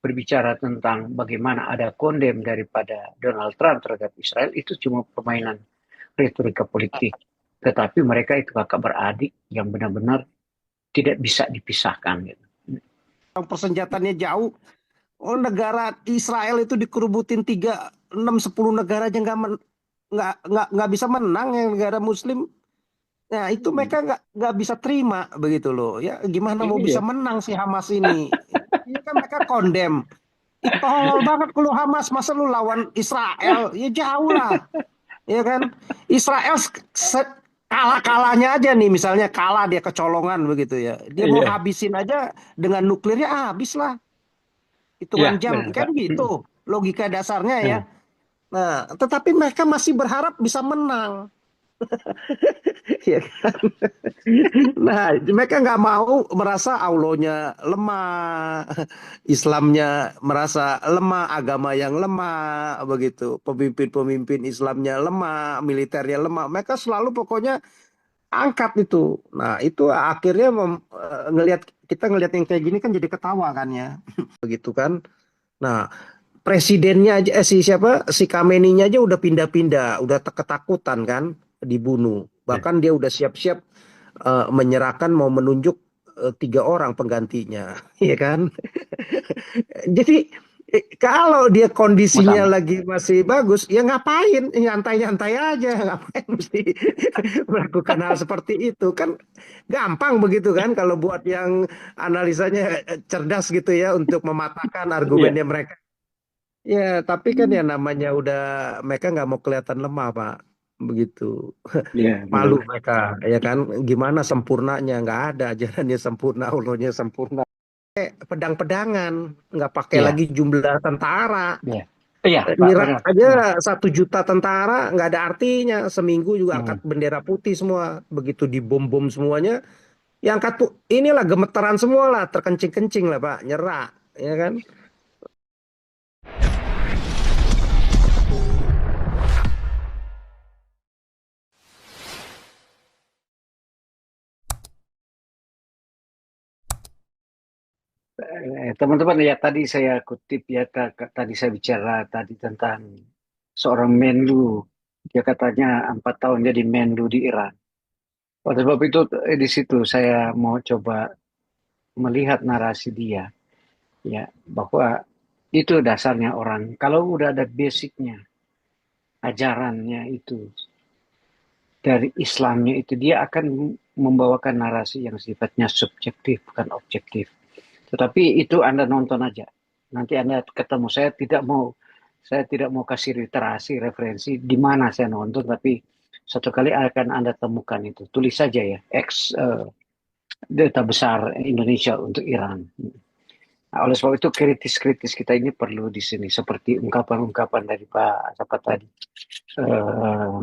berbicara tentang bagaimana ada kondem daripada Donald Trump terhadap Israel itu cuma permainan retorika politik. Tetapi mereka itu kakak beradik yang benar-benar tidak bisa dipisahkan gitu. Persenjataannya jauh. Oh, negara Israel itu dikerubutin 3, 6, 10 negara aja nggak bisa menang yang negara Muslim. Nah itu mereka nggak bisa terima begitu loh. Ya gimana mau bisa Iya. menang si Hamas ini? Ini kan mereka kondem. Ih, tolol banget lu Hamas, masa lu lawan Israel? Ya jauh lah, ya kan? Israel kalah-kalahnya aja nih, misalnya kalah dia kecolongan begitu ya. Dia mau Iya. habisin aja dengan nuklirnya habis lah, Iya, hitungan jam benar, kan Pak. gitu logika dasarnya ya. Nah, Nah, tetapi mereka masih berharap bisa menang. Ya kan? Nah, mereka nggak mau merasa Allahnya lemah, Islamnya merasa lemah, agama yang lemah, begitu. Pemimpin-pemimpin Islamnya lemah, militernya lemah. Mereka selalu pokoknya angkat itu. Nah, itu akhirnya ngelihat kita ngelihat yang kayak gini kan jadi ketawa kan ya, begitu kan. Nah, presidennya aja si siapa si Kameninya aja udah pindah-pindah, udah ketakutan kan dibunuh. Bahkan dia udah siap-siap menyerahkan mau menunjuk 3 orang penggantinya, ya kan? Jadi kalau dia mau kondisinya sama. lagi masih bagus, ya ngapain? Nyantai-nyantai aja, ngapain mesti melakukan hal seperti itu? Kan gampang begitu kan kalau buat yang analisanya cerdas gitu ya untuk mematahkan Iya. argumennya mereka. Ya, tapi kan ya namanya udah mereka nggak mau kelihatan lemah, Pak. Begitu. Iya, Malu benar. mereka, ya kan? Gimana sempurnanya? Nggak ada ajarannya sempurna, Allahnya sempurna. Pedang-pedangan, nggak pakai Iya, lagi jumlah tentara. iya. Iya, Pak, Ngirak benar. aja Nah, 1 juta tentara, nggak ada artinya. Seminggu juga angkat hmm. bendera putih semua. Begitu dibom-bom semuanya, yang angkat tuh inilah gemetaran semua lah, terkencing-kencing lah, Pak. Nyerah, ya kan? Teman-teman ya tadi saya kutip ya tadi saya bicara tadi tentang seorang Menlu. Dia katanya 4 tahun jadi Menlu di Iran. Pada sebab itu di situ saya mau coba melihat narasi dia ya bahwa itu dasarnya orang kalau udah ada basicnya ajarannya itu dari Islamnya itu dia akan membawakan narasi yang sifatnya subjektif bukan objektif. Tetapi itu Anda nonton aja. Nanti Anda ketemu. Saya tidak mau kasih literasi, referensi di mana saya nonton, tapi satu kali akan Anda temukan itu. Tulis saja ya, X Duta Besar Indonesia untuk Iran. Nah, oleh sebab itu kritis-kritis kita ini perlu di sini, seperti ungkapan-ungkapan dari Pak siapa tadi, eh,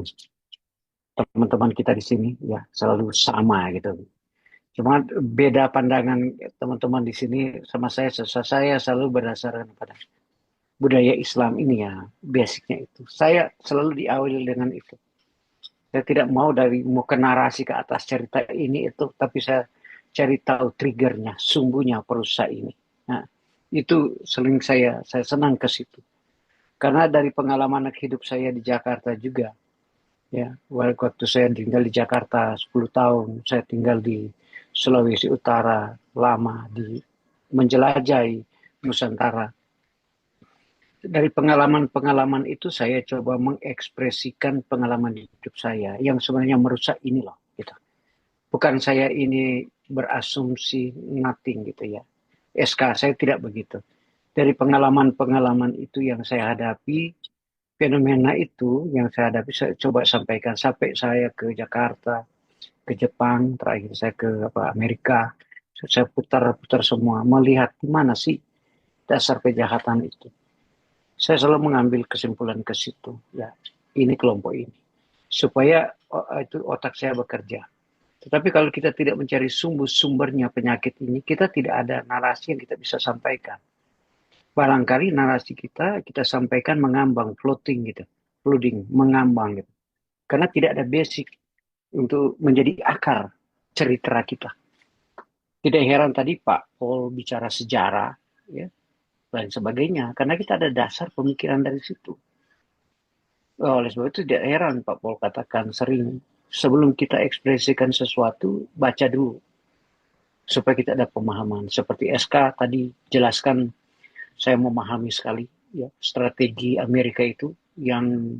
teman-teman kita di sini ya selalu sama gitu. Cuma beda pandangan teman-teman di sini sama saya selalu berdasarkan pada budaya Islam ini ya, basicnya itu. Saya selalu diawali dengan itu. Saya tidak mau ke narasi ke atas cerita ini itu, tapi saya cari tahu triggernya, sumbunya perusahaan ini. Nah, itu sering saya senang ke situ. Karena dari pengalaman hidup saya di Jakarta juga, ya, waktu saya tinggal di Jakarta 10 tahun, saya tinggal di Sulawesi Utara lama di menjelajahi Nusantara. Dari pengalaman-pengalaman itu saya coba mengekspresikan pengalaman hidup saya yang sebenarnya merusak ini loh gitu. Bukan saya ini berasumsi nothing gitu ya. SK saya tidak begitu. Dari pengalaman-pengalaman itu yang saya hadapi, fenomena itu yang saya hadapi saya coba sampaikan sampai saya ke Jakarta, ke Jepang, terakhir saya ke Amerika. Saya putar-putar semua melihat di mana sih dasar kejahatan itu. Saya selalu mengambil kesimpulan ke situ. Ya, ini kelompok ini. Supaya itu otak saya bekerja. Tetapi kalau kita tidak mencari sumbernya penyakit ini, kita tidak ada narasi yang kita bisa sampaikan. Barangkali narasi kita sampaikan mengambang, floating gitu. Floating, mengambang gitu. Karena tidak ada basic untuk menjadi akar cerita kita. Tidak heran tadi Pak Paul bicara sejarah, ya. dan sebagainya. Karena kita ada dasar pemikiran dari situ. Oleh sebab itu tidak heran Pak Pol katakan sering sebelum kita ekspresikan sesuatu, baca dulu supaya kita ada pemahaman. Seperti SK tadi jelaskan, saya memahami sekali ya strategi Amerika itu yang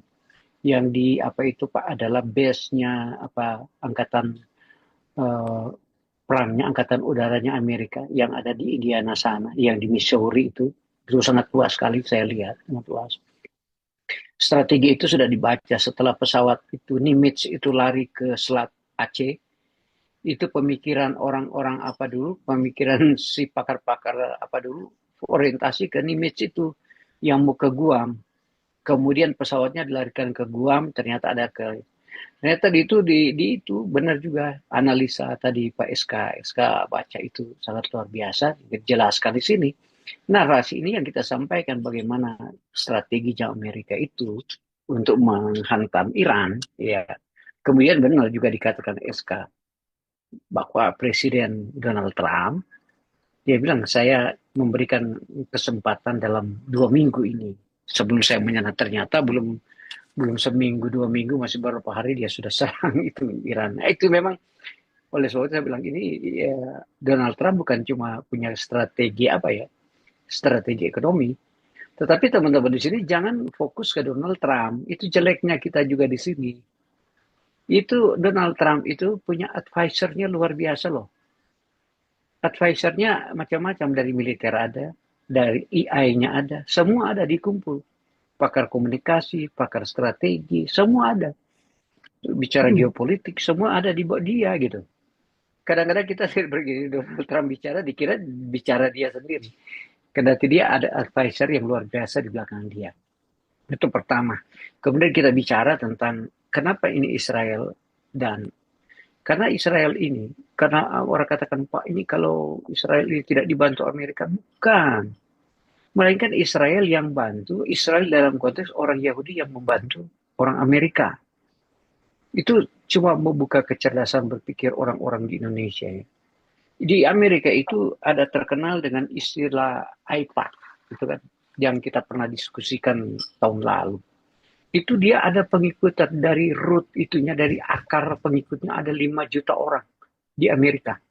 di apa itu Pak adalah base-nya apa angkatan eh, perangnya angkatan udaranya Amerika yang ada di Indiana sana, yang di Missouri itu sangat luas sekali saya lihat, sangat luas. Strategi itu sudah dibaca setelah pesawat itu Nimitz itu lari ke Selat Aceh. Itu pemikiran orang-orang apa dulu, pemikiran si pakar-pakar apa dulu, orientasi ke Nimitz itu yang mau ke Guam. Kemudian pesawatnya dilarikan ke Guam, ternyata ada ke ternyata di itu benar juga analisa tadi Pak SK baca itu sangat luar biasa dijelaskan di sini. Narasi ini yang kita sampaikan bagaimana strategi Amerika itu untuk menghantam Iran, ya. Kemudian benar juga dikatakan SK bahwa Presiden Donald Trump dia bilang saya memberikan kesempatan dalam 2 minggu ini sebelum saya menyerang, ternyata belum belum seminggu 2 minggu masih beberapa hari dia sudah serang itu Iran. Nah, itu memang oleh sebab itu saya bilang ini ya, Donald Trump bukan cuma punya strategi apa ya strategi ekonomi, tetapi teman-teman di sini jangan fokus ke Donald Trump. Itu jeleknya kita juga di sini. Itu Donald Trump itu punya advisernya luar biasa loh. Advisernya macam-macam, dari militer ada, dari AI-nya ada, semua ada dikumpul. Pakar komunikasi, pakar strategi, semua ada. Bicara geopolitik, semua ada di bawah dia gitu. Kadang-kadang kita begini, Donald Trump bicara, dikira bicara dia sendiri. Kendati dia ada advisor yang luar biasa di belakang dia. Itu pertama. Kemudian kita bicara tentang kenapa ini Israel, dan karena Israel ini, karena orang katakan Pak ini kalau Israel ini tidak dibantu Amerika, bukan. Melainkan Israel yang bantu, Israel dalam konteks orang Yahudi yang membantu orang Amerika. Itu cuma membuka kecerdasan berpikir orang-orang di Indonesia ya. Di Amerika itu ada terkenal dengan istilah IPAC, gitu kan, yang kita pernah diskusikan tahun lalu. Itu dia ada pengikut dari root itunya, dari akar pengikutnya ada 5 juta orang di Amerika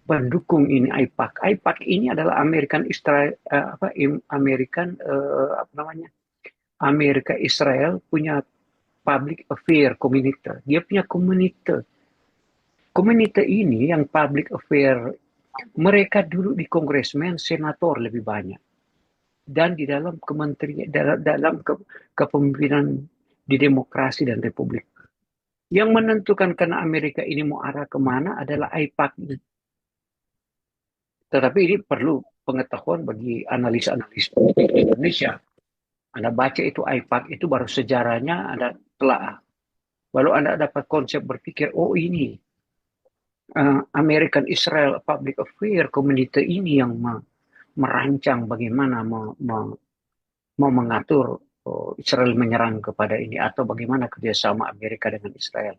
pendukung ini IPAC. IPAC ini adalah American Israel American apa namanya? Amerika Israel punya public affair community. Dia punya community. Community ini yang public affair mereka dulu di kongresmen, senator lebih banyak. Dan di dalam kementerian dalam kepemimpinan di demokrasi dan republik. Yang menentukan karena Amerika ini mau arah kemana adalah IPAC. Tetapi ini perlu pengetahuan bagi analis-analis politik di Indonesia. Anda baca itu IPAC itu baru sejarahnya Anda telah. Lalu Anda dapat konsep berpikir, oh ini American Israel Public Affair Community ini yang merancang bagaimana mau mengatur Israel menyerang kepada ini atau bagaimana kerjasama Amerika dengan Israel.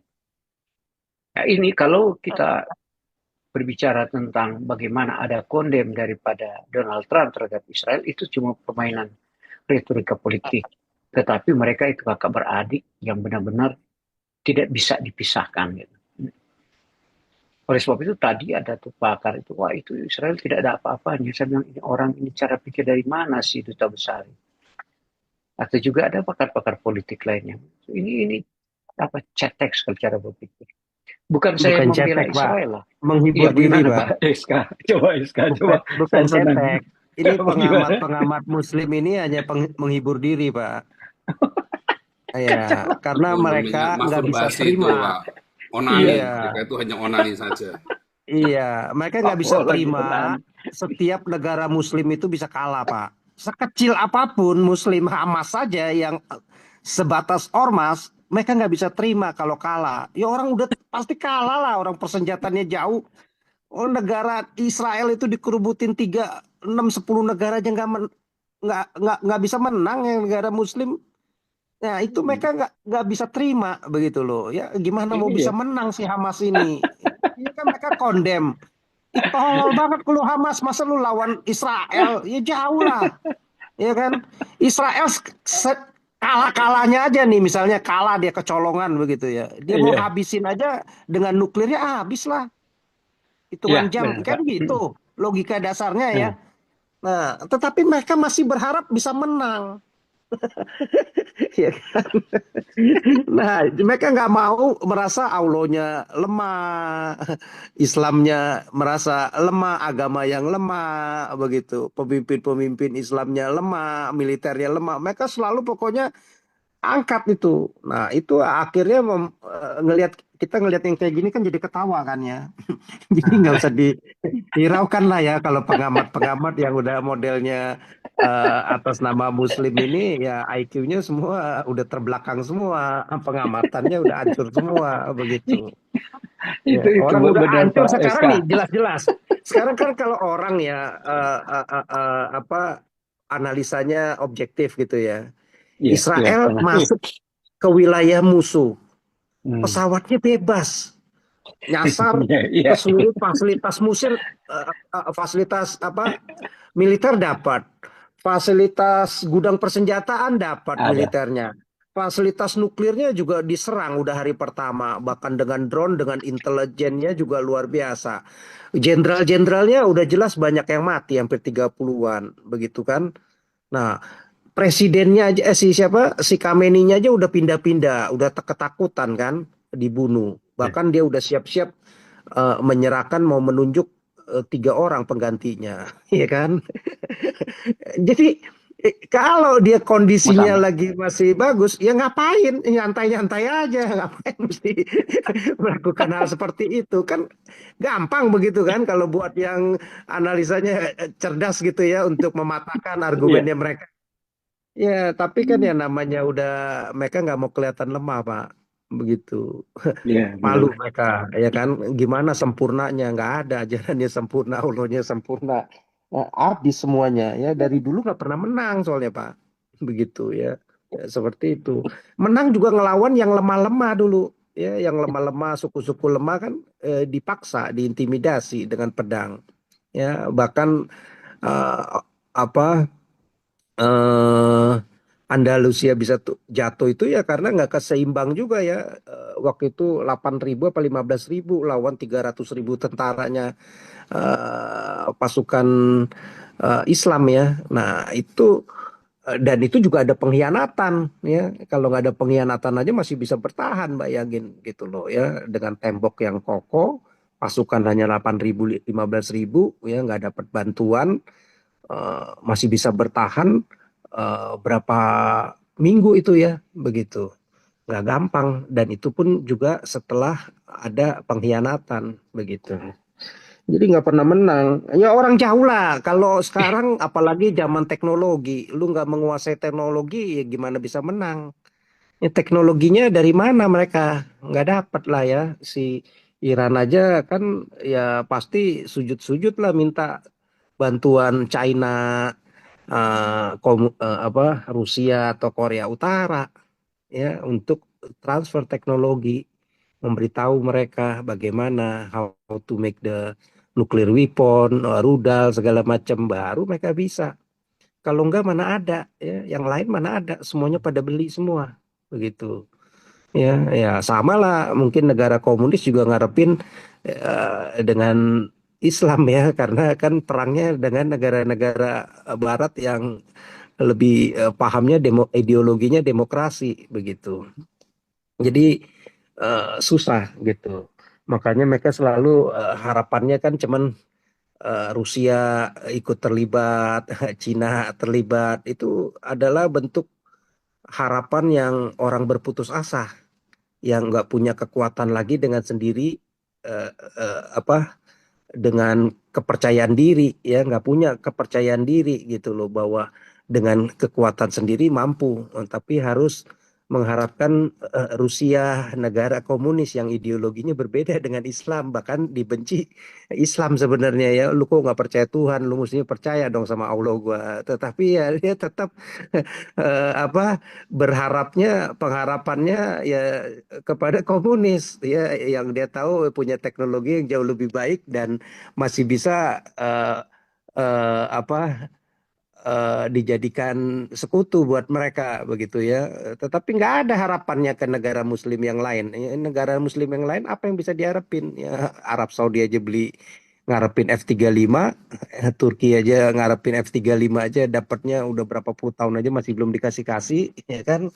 Nah, ini kalau kita berbicara tentang bagaimana ada kondem daripada Donald Trump terhadap Israel, itu cuma permainan retorika politik. Tetapi mereka itu kakak beradik yang benar-benar tidak bisa dipisahkan. Gitu. Oleh sebab itu tadi ada tuh pakar itu, wah itu Israel tidak ada apa-apanya. Saya bilang ini orang ini cara pikir dari mana sih duta besar? Atau juga ada pakar-pakar politik lainnya. Ini apa cetek sekali cara berpikir. Bukan saya Bukan membela cetek, Pak. Israel lah. Menghibur Iya diri, bagaimana Pak. Pak SK? Coba SK, coba. Bukan Saya senang. cetek. Ini Bagaimana? pengamat-pengamat Muslim ini hanya menghibur diri, Pak. Kacau. Ya, karena Namanya mereka nggak bisa masturbasi itu, terima. Pak. Onani, Iya. mereka Iya, itu hanya onani saja. iya. Mereka nggak bisa Apalagi terima onan. setiap negara Muslim itu bisa kalah, Pak. Sekecil apapun Muslim Hamas saja yang sebatas ormas, mereka nggak bisa terima kalau kalah. Ya orang udah pasti kalah lah, orang persenjataannya jauh. Oh, negara Israel itu dikerubutin 3, 6, 10 negara aja nggak bisa menang yang negara Muslim. Nah itu mereka nggak bisa terima begitu loh. Ya gimana mau bisa Iya. menang si Hamas ini? Ini kan mereka kondem. Tolol banget lu Hamas, masa lu lawan Israel? Ya jauh lah, ya kan? Israel kalah-kalahnya aja nih, misalnya kalah dia kecolongan begitu ya. Dia mau Iya, habisin aja dengan nuklirnya habis lah, iya hitungan jam benar kan Pak. gitu logika dasarnya ya. Nah, Nah, tetapi mereka masih berharap bisa menang. Ya kan? Nah, mereka nggak mau merasa Allahnya lemah, Islamnya merasa lemah, agama yang lemah, begitu. Pemimpin-pemimpin Islamnya lemah, militernya lemah. Mereka selalu pokoknya angkat itu. Nah, itu akhirnya ngelihat kita ngelihat yang kayak gini kan jadi ketawa kan ya. Jadi nggak nah, usah dihiraukan lah ya kalau pengamat-pengamat yang udah modelnya atas nama Muslim ini ya IQ-nya semua udah terbelakang semua, pengamatannya udah hancur semua begitu. Ya, itu orang udah benar hancur Pak sekarang SK. nih jelas-jelas. Sekarang kan kalau orang ya apa analisanya objektif gitu ya. Iya, iya Israel benar. masuk ke wilayah musuh, Hmm. pesawatnya bebas nyasar Iya, iya, ke seluruh fasilitas musir, fasilitas apa militer dapat, fasilitas gudang persenjataan dapat ada. militernya, fasilitas nuklirnya juga diserang udah hari pertama, bahkan dengan drone, dengan intelijennya juga luar biasa. Jenderal-jenderalnya udah jelas banyak yang mati, hampir 30-an, begitu kan. Nah, presidennya aja si siapa si Kameninya aja udah pindah-pindah, udah ketakutan kan dibunuh. Ya. Bahkan dia udah siap-siap menyerahkan mau menunjuk 3 orang penggantinya, ya kan? Jadi kalau dia Mau kondisinya sama. lagi masih bagus, ya ngapain? Nyantai-nyantai aja, ngapain mesti melakukan hal seperti itu? Kan gampang begitu kan kalau buat yang analisanya cerdas gitu ya untuk mematahkan Iya, argumennya mereka. Ya, tapi kan ya namanya udah mereka nggak mau kelihatan lemah, Pak. Begitu. iya Malu benar. mereka, ya kan? Gimana sempurnanya? Nggak ada ajarannya sempurna, Allahnya sempurna. Nah, habis semuanya. Ya, dari dulu nggak pernah menang soalnya, Pak. Begitu ya. Ya, seperti itu. Menang juga ngelawan yang lemah-lemah dulu. Ya, yang lemah-lemah, suku-suku lemah kan dipaksa, diintimidasi dengan pedang. Ya, bahkan eh, apa eh Andalusia bisa jatuh itu ya karena nggak keseimbang juga ya. Waktu itu 8.000 apa 15.000 lawan 300.000 tentaranya pasukan Islam ya. Nah itu dan itu juga ada pengkhianatan ya. Kalau nggak ada pengkhianatan aja masih bisa bertahan, bayangin gitu loh ya, dengan tembok yang kokoh, pasukan hanya 8.000 15.000 ya, nggak dapat bantuan, masih bisa bertahan berapa minggu itu ya, begitu. Nggak gampang dan itu pun juga setelah ada pengkhianatan begitu. Jadi nggak pernah menang. Ya orang jauh lah. Kalau sekarang apalagi zaman teknologi, lu nggak menguasai teknologi, ya gimana bisa menang? Ya, teknologinya dari mana mereka? Nggak dapat lah ya. Si Iran aja kan ya pasti sujud-sujud lah minta bantuan China, apa Rusia atau Korea Utara ya untuk transfer teknologi, memberitahu mereka bagaimana how to make the nuclear weapon, rudal segala macam baru mereka bisa. Kalau enggak mana ada ya, yang lain mana ada, semuanya pada beli semua begitu. Ya, ya sama lah mungkin negara komunis juga ngarepin dengan Islam ya karena kan perangnya dengan negara-negara barat yang lebih pahamnya ideologinya demokrasi begitu. Jadi susah gitu. Makanya mereka selalu harapannya kan cuman Rusia ikut terlibat, Cina terlibat. Itu adalah bentuk harapan yang orang berputus asa, yang nggak punya kekuatan lagi dengan sendiri, apa dengan kepercayaan diri ya, nggak punya kepercayaan diri gitu loh bahwa dengan kekuatan sendiri mampu, tapi harus mengharapkan Rusia negara komunis yang ideologinya berbeda dengan Islam, bahkan dibenci Islam sebenarnya ya. Lu kok nggak percaya Tuhan, lu mestinya percaya dong sama Allah gua. Tetapi ya dia tetap apa berharapnya pengharapannya ya kepada komunis ya yang dia tahu punya teknologi yang jauh lebih baik dan masih bisa apa dijadikan sekutu buat mereka begitu ya. Tetapi nggak ada harapannya ke negara Muslim yang lain. Ya, negara Muslim yang lain apa yang bisa diharapin? Ya, Arab Saudi aja beli ngarepin F-35, Turki aja ngarepin F-35 aja dapatnya udah berapa puluh tahun aja masih belum dikasih-kasih, ya kan?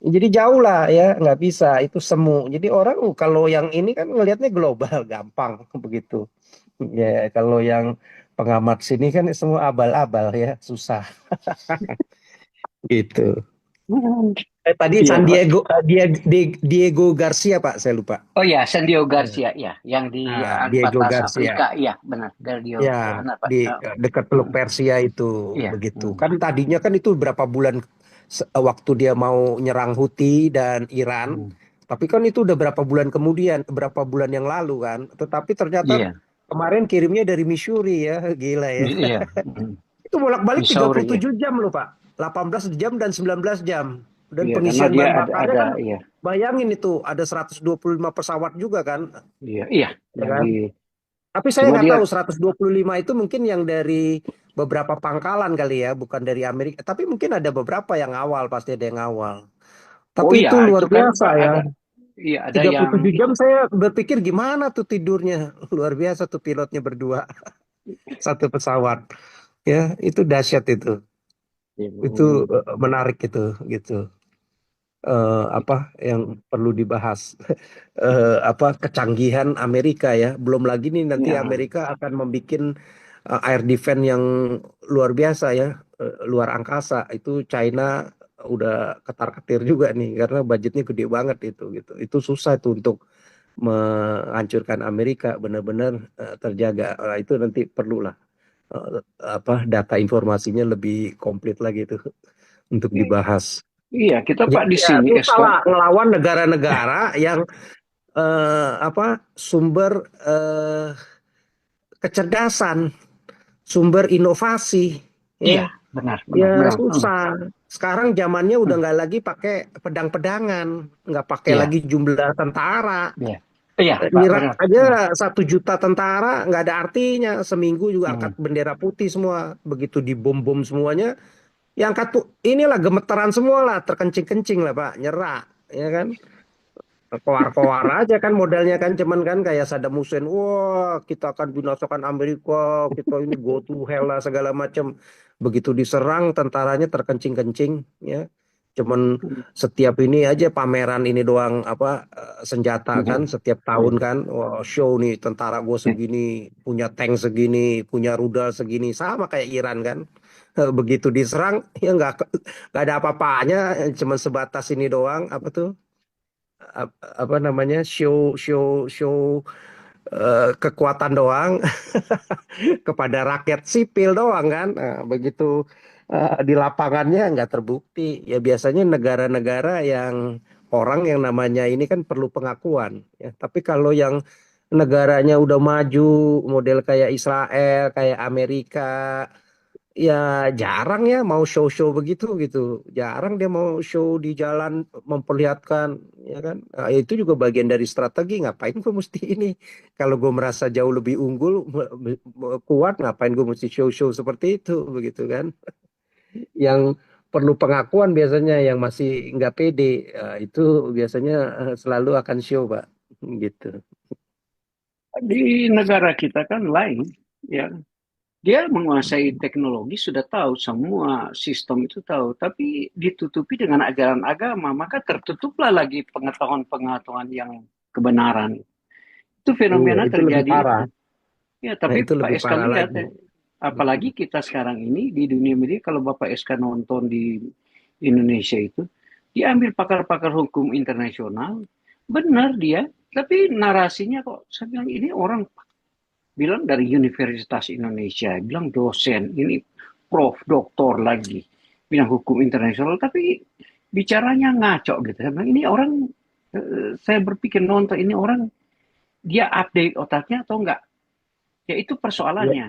Jadi jauh lah ya, nggak bisa itu semu. Jadi orang kalau yang ini kan ngelihatnya global, gampang begitu. Ya kalau yang pengamat sini kan semua abal-abal ya, susah gitu. Tadi Iya, San Pak. Diego, Diego Garcia Pak, saya lupa. Oh ya, Sandio Ya. Garcia, ya, yang di Diego Anpatas Garcia. Afrika, iya, benar, Gardio, Ya, benar Pak. di dekat Teluk Persia itu Iya, begitu. Kan tadinya kan itu berapa bulan waktu dia mau nyerang Houthi dan Iran. Hmm. Tapi kan itu udah berapa bulan kemudian, berapa bulan yang lalu kan. Tetapi ternyata Iya, kemarin kirimnya dari Missouri ya, gila ya. iya, hmm. Itu bolak-balik tiga Missouri puluh ya, tujuh jam loh Pak. 18 jam dan 19 jam. Dan iya, karena pengisian dia bahan bakarnya ada, kan iya, bayangin itu ada 125 pesawat juga kan, iya, iya, ya yang kan? di, Tapi saya cuma nggak dia, tahu 125 itu mungkin yang dari beberapa pangkalan kali ya, bukan dari Amerika. Tapi mungkin ada beberapa yang awal, pasti ada yang awal. oh Tapi iya, itu itu luar kan biasa Pak ya. ada, iya, ada tiga puluh yang, tujuh jam saya berpikir gimana tuh tidurnya. Luar biasa tuh pilotnya berdua, satu pesawat. Ya, itu dahsyat itu. Itu menarik itu gitu. Apa yang perlu dibahas apa kecanggihan Amerika ya belum lagi nih nanti ya, Amerika akan membuat air defense yang luar biasa ya luar angkasa itu China udah ketar-ketir juga nih karena budgetnya gede banget itu gitu itu susah itu untuk menghancurkan Amerika benar-benar terjaga. Itu nanti perlulah apa data informasinya lebih komplit lagi itu untuk dibahas. iya, kita Pak Jadi di ya sini, susah Eska, lah ngelawan negara-negara yang apa sumber kecerdasan, sumber inovasi, iya, ya, benar, benar, ya benar, susah. Sekarang zamannya udah nggak lagi pakai pedang-pedangan, nggak pakai iya, lagi jumlah tentara. iya, iya, Pak, Nyirak benar, aja 1 juta tentara nggak ada artinya. Seminggu juga angkat hmm. bendera putih semua. Begitu dibom-bom semuanya, yang angkat tuh inilah gemeteran semua lah, terkencing-kencing lah Pak, nyerah, ya kan? Koar-koar aja kan modalnya kan cuman kan kayak Saddam Hussein wah kita akan binasakan Amerika kita ini go to hell lah segala macam begitu diserang tentaranya terkencing-kencing ya cuman setiap ini aja pameran ini doang apa senjata kan setiap tahun kan wah show nih tentara gue segini punya tank segini punya rudal segini sama kayak Iran kan. Begitu diserang ya nggak ada apa-apanya cuman sebatas ini doang apa tuh apa namanya show show show kekuatan doang kepada rakyat sipil doang kan. Nah, begitu di lapangannya nggak terbukti ya biasanya negara-negara yang orang yang namanya ini kan perlu pengakuan ya tapi kalau yang negaranya udah maju model kayak Israel kayak Amerika ya jarang ya mau show-show begitu gitu. Jarang dia mau show di jalan memperlihatkan ya kan. Nah, itu juga bagian dari strategi ngapain gue mesti ini. Kalau gue merasa jauh lebih unggul kuat ngapain gue mesti show-show seperti itu begitu kan. Yang perlu pengakuan biasanya yang masih nggak pede itu biasanya selalu akan show Pak gitu. Di negara kita kan lain, ya. Dia menguasai teknologi sudah tahu semua sistem itu tahu, tapi ditutupi dengan ajaran agama, maka tertutuplah lagi pengetahuan-pengetahuan yang kebenaran. Itu Iya, fenomena itu lebih terjadi parah. itu. Ya, Nah, tapi itu Pak lebih SK parah lihat lagi. ya, apalagi kita sekarang ini di dunia media, kalau Bapak SK nonton di Indonesia itu, dia ambil pakar-pakar hukum internasional, benar dia, tapi narasinya kok, saya bilang ini orang bilang dari Universitas Indonesia, bilang dosen, ini prof, doktor lagi, bilang hukum internasional, tapi bicaranya ngaco gitu. Saya bilang, ini orang, saya berpikir nonton ini orang, dia update otaknya atau enggak? Ya itu Iya, persoalannya.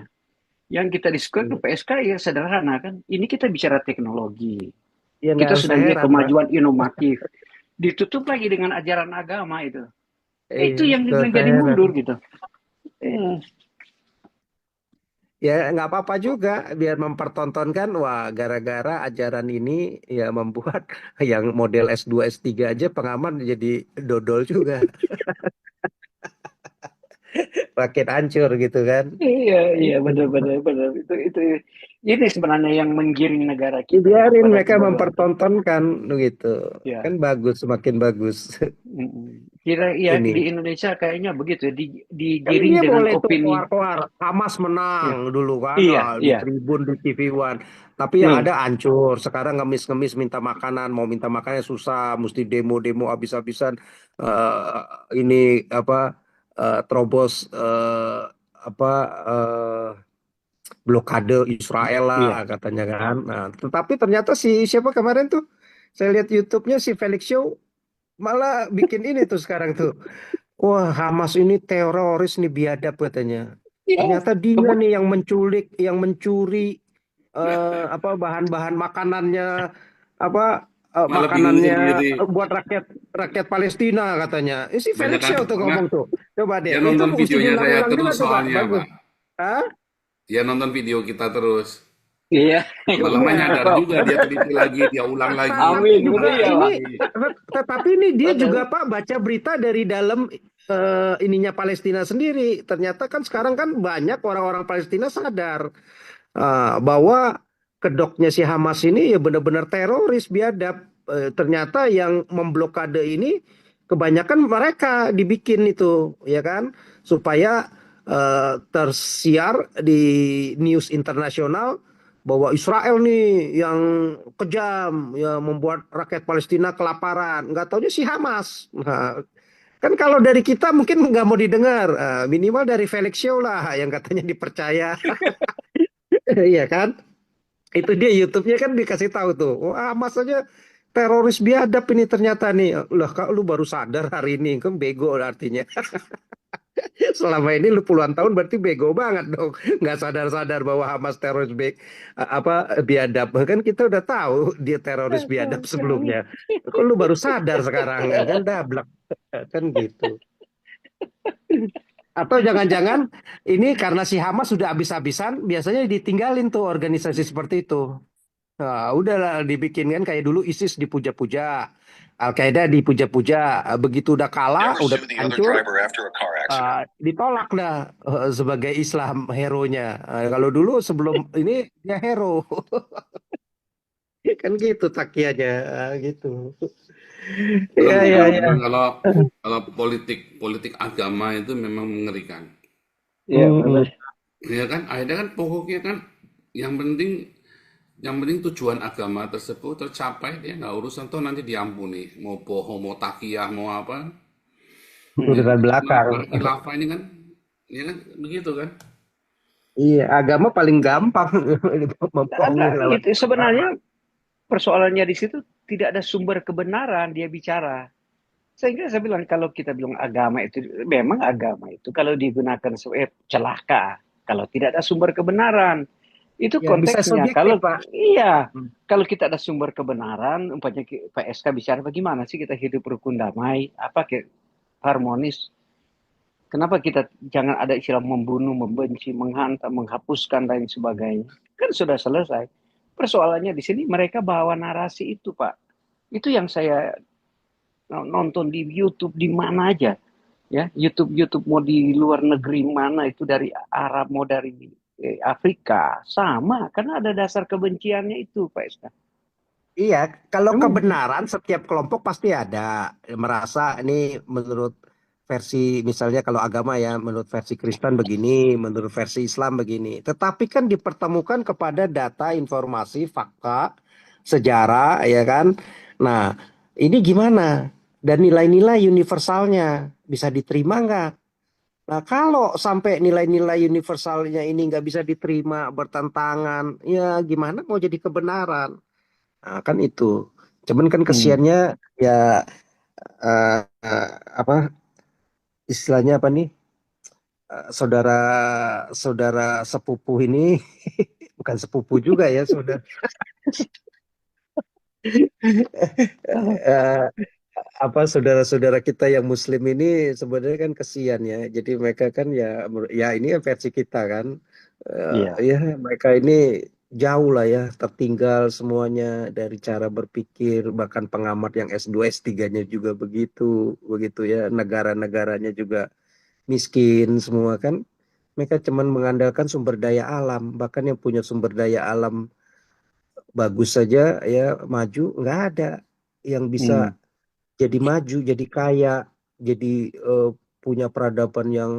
Yang kita diskusi ke iya. PSK ya sederhana kan. Ini kita bicara teknologi. Ya nggak Kita usah sedang lihat heran, Pak. kemajuan inovatif. Ditutup lagi dengan ajaran agama itu. Ya Iya, itu yang nggak dibilang usah jadi heran. mundur gitu. Eh, Ya nggak apa-apa juga biar mempertontonkan, wah gara-gara ajaran ini ya membuat yang model S2 S3 aja pengaman jadi dodol juga, makin hancur gitu kan. iya, iya, Itu. benar-benar, benar. Itu, ini sebenarnya yang menggiring negara kita itu Dibiarin pada mereka kebodohan. mempertontonkan gitu. Kan Ya, bagus, semakin bagus. kira ya Ini di Indonesia kayaknya begitu, kan digiring dia dengan boleh tuh opini. keluar-keluar Hamas menang Ya, dulu kan, iya, di iya. Tribun di TV One, tapi yang Hmm. ada hancur. Sekarang ngemis-ngemis minta makanan, mau minta makannya susah, mesti demo-demo habis-habisan. Ini apa, terobos, apa, eh, blokade Israel lah Iya. katanya kan. Nah, tetapi ternyata si siapa kemarin tuh, saya lihat YouTube-nya si Felix Show malah bikin ini tuh sekarang tuh. Wah, Hamas ini teroris nih, biadab katanya. Iya. Ternyata dia Kebut. nih yang menculik, yang mencuri apa bahan-bahan makanannya, apa Malah bingung makanannya sendiri. buat rakyat rakyat Palestina katanya. Si Banyak Felix kan Show tuh karena ngomong tuh. Coba deh, dia itu nonton mesti videonya saya diulang-ulang juga terus tuh Pak. soalnya, Bagus. Pak. Hah? Dia nonton video kita terus. Iya. Lama-lama Iya. nyadar juga, dia teliti lagi, dia ulang lagi, Tapi Amin, dia juga betul ulang ya, ini, Pak. lagi. tetapi ini dia juga Betul. Pak baca berita dari dalam ininya Palestina sendiri. Ternyata kan sekarang kan banyak orang-orang Palestina sadar bahwa kedoknya si Hamas ini ya benar-benar teroris biadab. Ternyata yang memblokade ini kebanyakan mereka dibikin itu, ya kan, supaya tersiar di news internasional bahwa Israel nih yang kejam, ya membuat rakyat Palestina kelaparan. Nggak taunya si Hamas. Nah, kan kalau dari kita mungkin nggak mau didengar, minimal dari Felix Show lah yang katanya dipercaya. Iya kan? Itu dia YouTube-nya kan dikasih tahu tuh. Wah, Mas aja teroris biadab ini ternyata nih. Lah, kak lu baru sadar hari ini, kan bego artinya. Selama ini lu puluhan tahun berarti bego banget dong. Nggak sadar-sadar bahwa Hamas teroris apa biadab. Kan kita udah tahu dia teroris biadab sebelumnya. Kok lu baru sadar sekarang, kan dablek kan gitu. Atau jangan-jangan ini karena si Hamas sudah habis-habisan, biasanya ditinggalin tuh organisasi seperti itu. Nah, udahlah dibikin kan kayak dulu ISIS dipuja-puja, Al-Qaeda dipuja-puja, begitu udah kalah, udah hancur, ditolak dah sebagai Islam heronya. Kalau dulu sebelum ini dia hero, kan gitu takianya, gitu. Kalau Ya, ya, ya. memang kalau kalau politik politik agama itu memang mengerikan. Iya, Mm-mm. betul. Ya kan, akhirnya kan pokoknya kan yang penting yang penting tujuan agama tersebut tercapai, dia nggak urusan toh nanti diampuni, mau bohong, mau takiyah, mau apa. Ya, Urusan belakang. karena khilafah ini kan, ya kan begitu kan. Iya, agama paling gampang membohongi Ada lewat itu agama. sebenarnya persoalannya di situ, tidak ada sumber kebenaran dia bicara. Sehingga saya bilang kalau kita bilang agama itu, memang agama itu kalau digunakan sebagai celaka, kalau tidak ada sumber kebenaran, itu Ya bisa konteksnya. subjektif, Kalau Pak. iya, kalau kita ada sumber kebenaran, umpamanya PSK bicara bagaimana sih kita hidup rukun damai, apa harmonis. Kenapa kita jangan ada istilah membunuh, membenci, menghantam, menghapuskan dan sebagainya? Kan sudah selesai. Persoalannya di sini mereka bawa narasi itu, Pak. Itu yang saya nonton di YouTube di mana aja, ya YouTube mau di luar negeri mana itu, dari Arab mau dari Afrika, sama karena ada dasar kebenciannya itu, Pak Esta. Iya, kalau Memang kebenaran setiap kelompok pasti ada merasa ini menurut versi, misalnya kalau agama ya menurut versi Kristen begini, menurut versi Islam begini. Tetapi kan dipertemukan kepada data, informasi, fakta, sejarah, ya kan. Nah, ini gimana? Dan nilai-nilai universalnya bisa diterima nggak? Nah, kalau sampai nilai-nilai universalnya ini nggak bisa diterima, bertentangan, ya gimana mau jadi kebenaran? Nah, kan itu. Cuman kan Hmm. kesiannya ya apa istilahnya apa nih saudara saudara sepupu ini bukan sepupu juga ya saudara eh, apa saudara-saudara kita yang Muslim ini sebenarnya kan kesian ya. Jadi mereka kan ya ya ini kan versi kita kan. Iya. Ya mereka ini jauh lah ya tertinggal semuanya dari cara berpikir bahkan pengamat yang S2 S3-nya juga begitu begitu ya negara-negaranya juga miskin semua kan. Mereka cuman mengandalkan sumber daya alam bahkan yang punya sumber daya alam bagus saja ya maju nggak ada yang bisa Hmm. jadi maju, jadi kaya, jadi punya peradaban yang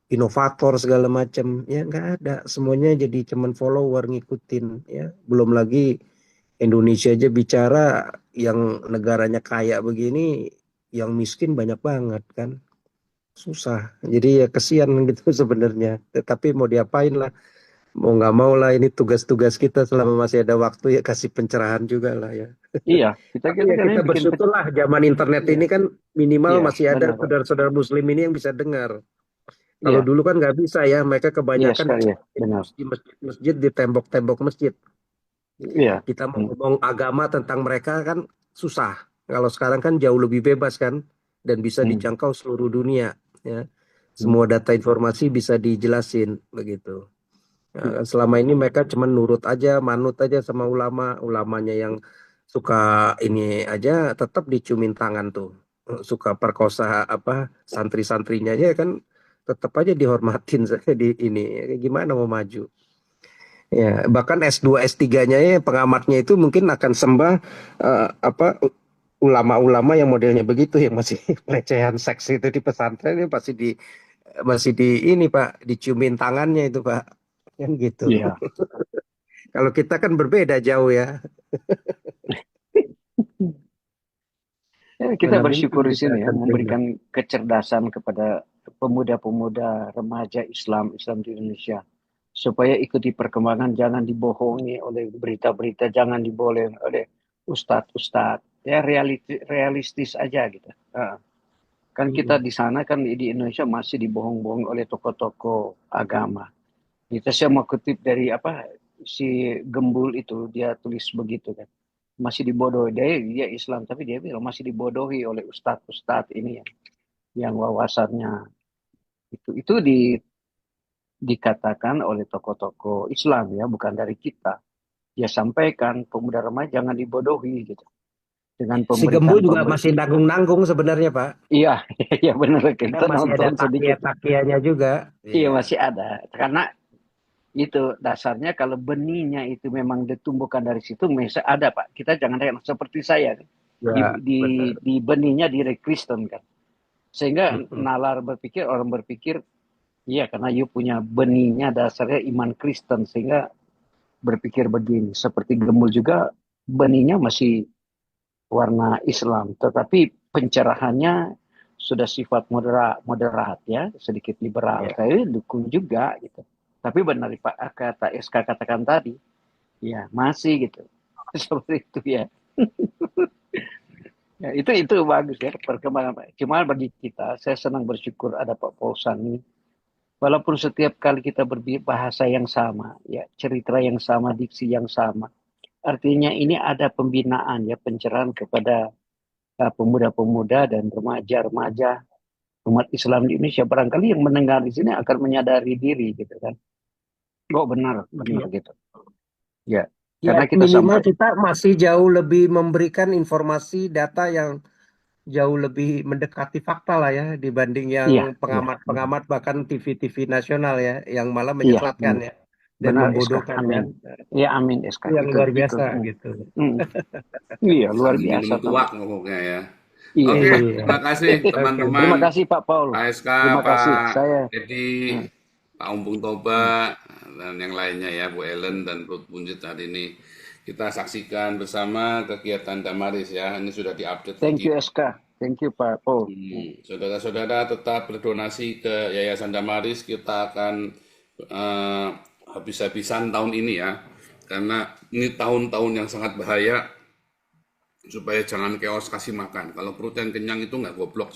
inovator segala macam. Ya nggak ada, semuanya jadi cuman follower ngikutin. Ya belum lagi Indonesia aja bicara yang negaranya kaya begini, yang miskin banyak banget kan. Susah. Jadi ya kesian gitu sebenarnya. Tetapi mau diapain lah. Mau nggak mau lah ini tugas-tugas kita selama masih ada waktu ya kasih pencerahan juga lah ya. Iya, kita Tapi kita ya kan kita ini bikin bersyukurlah zaman internet iya, ini kan minimal iya, masih ada benar Pak. saudara-saudara muslim ini yang bisa dengar. Kalau Iya, dulu kan nggak bisa ya, mereka iya kebanyakan sekali ya, benar. di masjid-masjid di tembok-tembok masjid. Iya. Kita mau Hmm. ngomong agama tentang mereka kan susah. Kalau sekarang kan jauh lebih bebas kan dan bisa Hmm. dijangkau seluruh dunia ya. Hmm. Semua data informasi bisa dijelasin begitu. Nah, kan selama ini mereka cuma nurut aja, manut aja sama ulama, ulamanya yang suka ini aja tetap diciumin tangan tuh. Suka perkosa apa santri-santrinya aja kan tetap aja dihormatin saya di ini. Gimana mau maju? Ya, bahkan S2 S3-nya ya pengamatnya itu mungkin akan sembah apa ulama-ulama yang modelnya begitu yang masih pelecehan seks itu di pesantren ini pasti di masih di ini Pak, diciumin tangannya itu Pak. Kan gitu. Iya. Kalau kita kan berbeda jauh ya. Ya, kita Mana mungkin bersyukur di kita sini ya, akan terima. memberikan kecerdasan kepada pemuda-pemuda remaja Islam Islam di Indonesia supaya ikuti perkembangan, jangan dibohongi oleh berita-berita, jangan diboleh oleh ustadz-ustadz. Ya realistis aja gitu. Kan kita Mm-mm. di sana kan di Indonesia masih dibohong-bohong oleh tokoh-tokoh agama. Kita saya mau kutip dari apa si Gembul itu dia tulis begitu kan, masih dibodohi dia Islam tapi dia bilang masih dibodohi oleh ustadz-ustadz ini yang wawasannya itu dikatakan oleh tokoh-tokoh Islam ya bukan dari kita. Dia sampaikan pemuda remaja jangan dibodohi gitu dengan Si Gembu pemberitaan juga masih nanggung-nanggung sebenarnya, Pak. iya iya benar Karena kita masih ada nonton sedikit takia-takianya juga. iya Iya. masih ada karena itu dasarnya kalau benihnya itu memang ditumbuhkan dari situ bisa ada Pak kita jangan yang seperti saya Ya, benar. di benihnya di Kristen kan sehingga Mm-mm. nalar berpikir orang berpikir iya karena you punya benihnya dasarnya iman Kristen sehingga berpikir begini seperti Gemul juga benihnya masih warna Islam tetapi pencerahannya sudah sifat moderat moderat ya sedikit liberal Ya. saya dukung juga gitu tapi benar Pak kata SK katakan tadi ya masih gitu seperti itu ya. Ya itu bagus ya perkembangan Pak. Cuma bagi kita saya senang bersyukur ada Pak Pausan ini walaupun setiap kali kita berbahasa yang sama ya cerita yang sama diksi yang sama artinya ini ada pembinaan ya pencerahan kepada pemuda-pemuda dan remaja-remaja umat Islam di Indonesia barangkali yang mendengar di sini akan menyadari diri gitu kan oh benar benar Ya. gitu ya Ya, karena kita minimal sampai kita masih jauh lebih memberikan informasi data yang jauh lebih mendekati fakta lah ya dibanding yang iya iya benar pengamat-pengamat bahkan TV-TV nasional ya yang malah iya menyesatkan benar ya dan benar SK membodohkan amin kan. ya amin SK Itu yang itu luar itu biasa gitu. iya luar Sambil biasa minum teman tuak pokoknya ya. iya Oke, Iya. terima kasih Oke. teman-teman. terima kasih Pak Paul Pak SK, terima kasih Pak saya Edi, hmm, Pak Umpung hmm. Toba, dan yang lainnya ya, Bu Ellen dan Ruth Punjit hari ini. Kita saksikan bersama kegiatan Damaris ya. Ini sudah diupdate Thank video. you SK thank you Pak Paul. Hmm. Saudara-saudara tetap berdonasi ke Yayasan Damaris. Kita akan eh, habis-habisan tahun ini ya. Karena ini tahun-tahun yang sangat bahaya supaya jangan chaos kasih makan. Kalau perut yang kenyang itu nggak goblok.